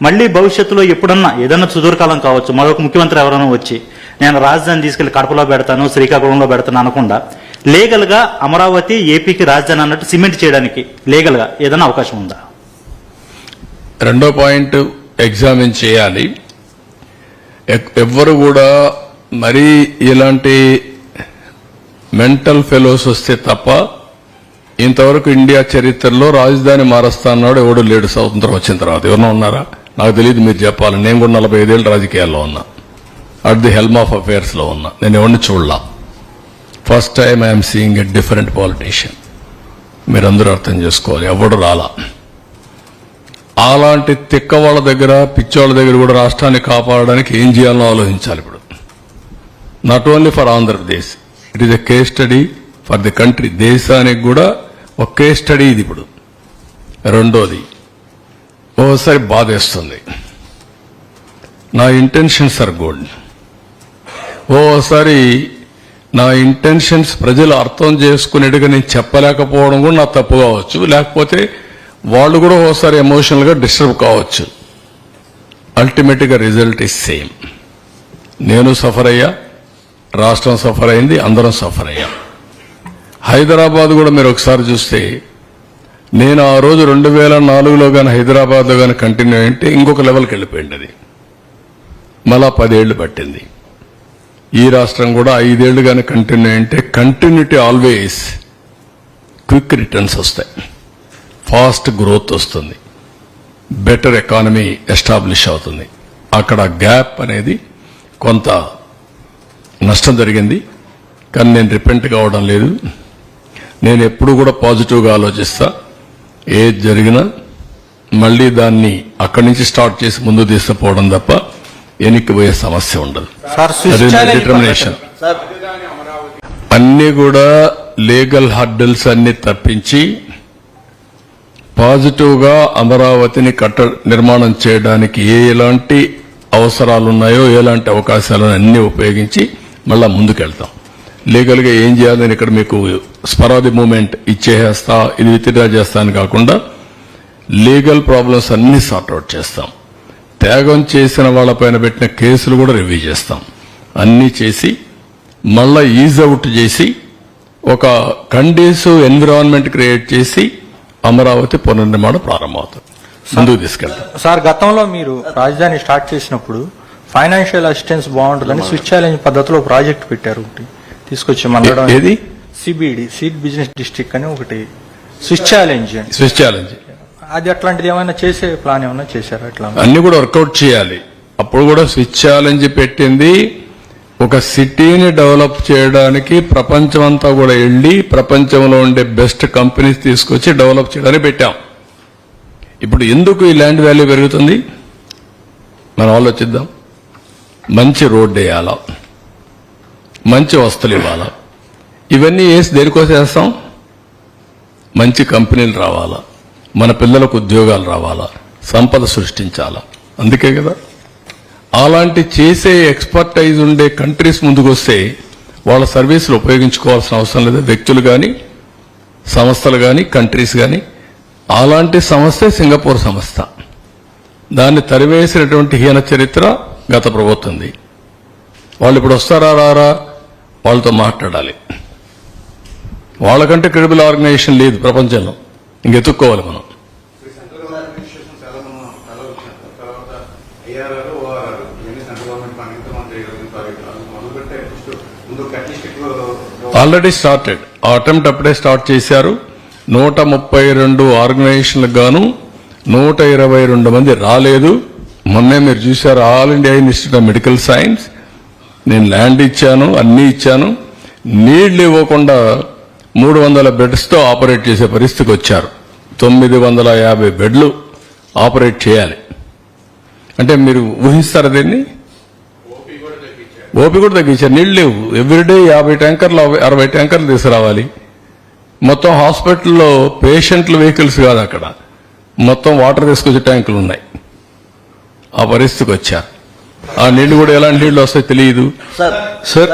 మళ్ళీ భవిష్యత్తులో ఎప్పుడన్నా ఏదన్నా సుదూరకాలం కావచ్చు మరొక ముఖ్యమంత్రి ఎవరైనా వచ్చి నేను రాజధాని తీసుకెళ్లి కడపలో పెడతాను శ్రీకాకుళంలో పెడతాను అనకుండా లీగల్గా అమరావతి ఏపీకి రాజధాని అన్నట్టు సిమెంట్ చేయడానికి లీగల్గా ఏదైనా అవకాశం ఉందా? రెండో పాయింట్ ఎగ్జామిన్ చేయాలి. ఎవ్వరు కూడా మరీ ఇలాంటి మెంటల్ ఫెలోస్ వస్తే తప్ప ఇంతవరకు ఇండియా చరిత్రలో రాజధాని మారుస్తా అన్నాడు ఎవడు లేడు. స్వతంత్రం వచ్చిన తర్వాత ఎవరన్నా ఉన్నారా? నాకు తెలియదు, మీరు చెప్పాలి. నేను కూడా 45 ఏళ్ళు రాజకీయాల్లో ఉన్నా, at the helm of affairs లో ఉన్నా. నేను ఎవరిని చూడలా. First time I'm seeing a different politician. మీరందరూ అర్థం చేసుకోవాలి. ఎవడు రాలా. అలాంటి తిక్క వాళ్ళ దగ్గర పిచ్చోళ్ళ దగ్గర కూడా రాష్ట్రాన్ని కాపాడడానికి ఏం చేయాలో ఆలోచించాలి. ఇప్పుడు not only for Andhra Pradesh, it is a case study for the country. దేశానికి కూడా ఒక కేస్ స్టడీ ఇది. ఇప్పుడు రెండోది, ఓసారి బాధేస్తుంది. నా ఇంటెన్షన్స్ ఆర్ గుడ్. ఓసారి నా ఇంటెన్షన్స్ ప్రజలు అర్థం చేసుకునేట్టుగా నేను చెప్పలేకపోవడం కూడా నా తప్పు కావచ్చు. లేకపోతే వాళ్ళు కూడా ఓసారి ఎమోషనల్ గా డిస్టర్బ్ కావచ్చు. అల్టిమేట్ గా రిజల్ట్ ఇస్ సేమ్. నేను సఫర్ అయ్యా, రాష్ట్రం సఫర్ అయింది, అందరం సఫర్ అయ్యాం. హైదరాబాద్ కూడా మీరు ఒకసారి చూస్తే, నేను ఆ రోజు 2004లో కానీ హైదరాబాద్లో కానీ కంటిన్యూ అయింటే ఇంకొక లెవెల్కి వెళ్ళిపోయింది. అది మళ్ళా 10 ఏళ్లు పట్టింది. ఈ రాష్ట్రం కూడా 5 ఏళ్లు కానీ కంటిన్యూ అయింటే కంటిన్యూటీ ఆల్వేస్ క్విక్ రిటర్న్స్ వస్తాయి, ఫాస్ట్ గ్రోత్ వస్తుంది, బెటర్ ఎకానమీ ఎస్టాబ్లిష్ అవుతుంది. అక్కడ గ్యాప్ అనేది కొంత నష్టం జరిగింది, కానీ నేను రిపెంట్ కావడం లేదు. నేను ఎప్పుడు కూడా పాజిటివ్గా ఆలోచిస్తా. ఏది జరిగినా మళ్లీ దాన్ని అక్కడి నుంచి స్టార్ట్ చేసి ముందు తీసుకుపోవడం తప్ప వెనక్కిపోయే సమస్య ఉండదు. డిటర్మినేషన్ అన్ని కూడా లీగల్ హర్డల్స్ అన్ని తప్పించి పాజిటివ్ గా అమరావతిని నిర్మాణం చేయడానికి ఎలాంటి అవసరాలున్నాయో, ఎలాంటి అవకాశాలను అన్ని ఉపయోగించి మళ్ళా ముందుకెళ్తాం. లీగల్ గా ఏం చేయాలి, నేను ఇక్కడ మీకు స్పరాది మూమెంట్ ఇచ్చేస్తా, ఇది విత్డ్రా చేస్తా అని కాకుండా లీగల్ ప్రాబ్లమ్స్ అన్ని సార్ట్అవుట్ చేస్తాం. త్యాగం చేసిన వాళ్ళపైన పెట్టిన కేసులు కూడా రివ్యూ చేస్తాం. అన్ని చేసి మళ్ళా ఈజ్ అవుట్ చేసి ఒక కండీసివ్ ఎన్విరాన్మెంట్ క్రియేట్ చేసి అమరావతి పునర్నిర్మాణం ప్రారంభమవుతుంది, ముందుకు తీసుకెళ్తాం. సార్, గతంలో మీరు రాజధాని స్టార్ట్ చేసినప్పుడు ఫైనాన్షియల్ అసిస్టెన్స్ బాగుంటుందని స్విచ్ ఛాలెంజ్ పద్ధతిలో ప్రాజెక్ట్ పెట్టారు. ఒకటి తీసుకొచ్చి మండలం ఏది సిబిడి సీడ్ బిజినెస్ డిస్ట్రిక్ట్ అని ఒకటి స్విచ్ ఛాలెంజ్. అది అట్లాంటిది ఏమైనా చేసే ప్లాన్ ఏమైనా చేశారు? అట్లా అన్ని కూడా వర్కౌట్ చేయాలి. అప్పుడు కూడా స్విచ్ ఛాలెంజ్ పెట్టింది ఒక సిటీని డెవలప్ చేయడానికి, ప్రపంచం అంతా కూడా వెళ్లి ప్రపంచంలో ఉండే బెస్ట్ కంపెనీస్ తీసుకొచ్చి డెవలప్ చేయడానికి పెట్టాం. ఇప్పుడు ఎందుకు ఈ ల్యాండ్ వాల్యూ పెరుగుతుంది మనం ఆలోచిద్దాం. మంచి రోడ్డు వేయాలా, మంచి వస్తువులు ఇవ్వాలా, ఇవన్నీ వేసి దేనికోసం వేస్తాం? మంచి కంపెనీలు రావాలా, మన పిల్లలకు ఉద్యోగాలు రావాలా, సంపద సృష్టించాలా. అందుకే కదా అలాంటి చేసే ఎక్స్పర్టైజ్ ఉండే కంట్రీస్ ముందుకు వస్తే వాళ్ళ సర్వీసులు ఉపయోగించుకోవాల్సిన అవసరం లేదు. వ్యక్తులు కానీ, సంస్థలు కానీ, కంట్రీస్ కానీ. అలాంటి సంస్థే సింగపూర్ సంస్థ. దాన్ని తరివేసినటువంటి హీన చరిత్ర గత ప్రభుత్వంది. వాళ్ళు ఇప్పుడు వస్తారా రారా, వాళ్ళతో మాట్లాడాలి. వాళ్ళకంటే క్రెడిబుల్ ఆర్గనైజేషన్ లేదు ప్రపంచంలో, ఇంకెత్తుక్కోవాలి మనం. Already started. ఆ అటెంప్ట్ అప్పుడే స్టార్ట్ చేశారు. 132 ఆర్గనైజేషన్లకు గాను 122 మంది రాలేదు. మొన్నే మీరు చూశారు, all India institute of medical science. నేను ల్యాండ్ ఇచ్చాను, అన్ని ఇచ్చాను. నీళ్లు ఇవ్వకుండా 300 బెడ్స్తో ఆపరేట్ చేసే పరిస్థితికి వచ్చారు. 950 బెడ్లు ఆపరేట్ చేయాలి అంటే మీరు ఊహిస్తారా దీన్ని? ఓపీ కూడా తగ్గించారు. నీళ్లు లేవు. ఎవ్రీడే 50 ట్యాంకర్లు 60 ట్యాంకర్లు తీసుకురావాలి. మొత్తం హాస్పిటల్లో పేషెంట్ల వెహికల్స్ కాదు, అక్కడ మొత్తం వాటర్ తీసుకొచ్చే ట్యాంకులు ఉన్నాయి. ఆ పరిస్థితికి వచ్చారు. ఆ నీళ్లు కూడా ఎలాంటి నీళ్లు వస్తాయో తెలియదు. సార్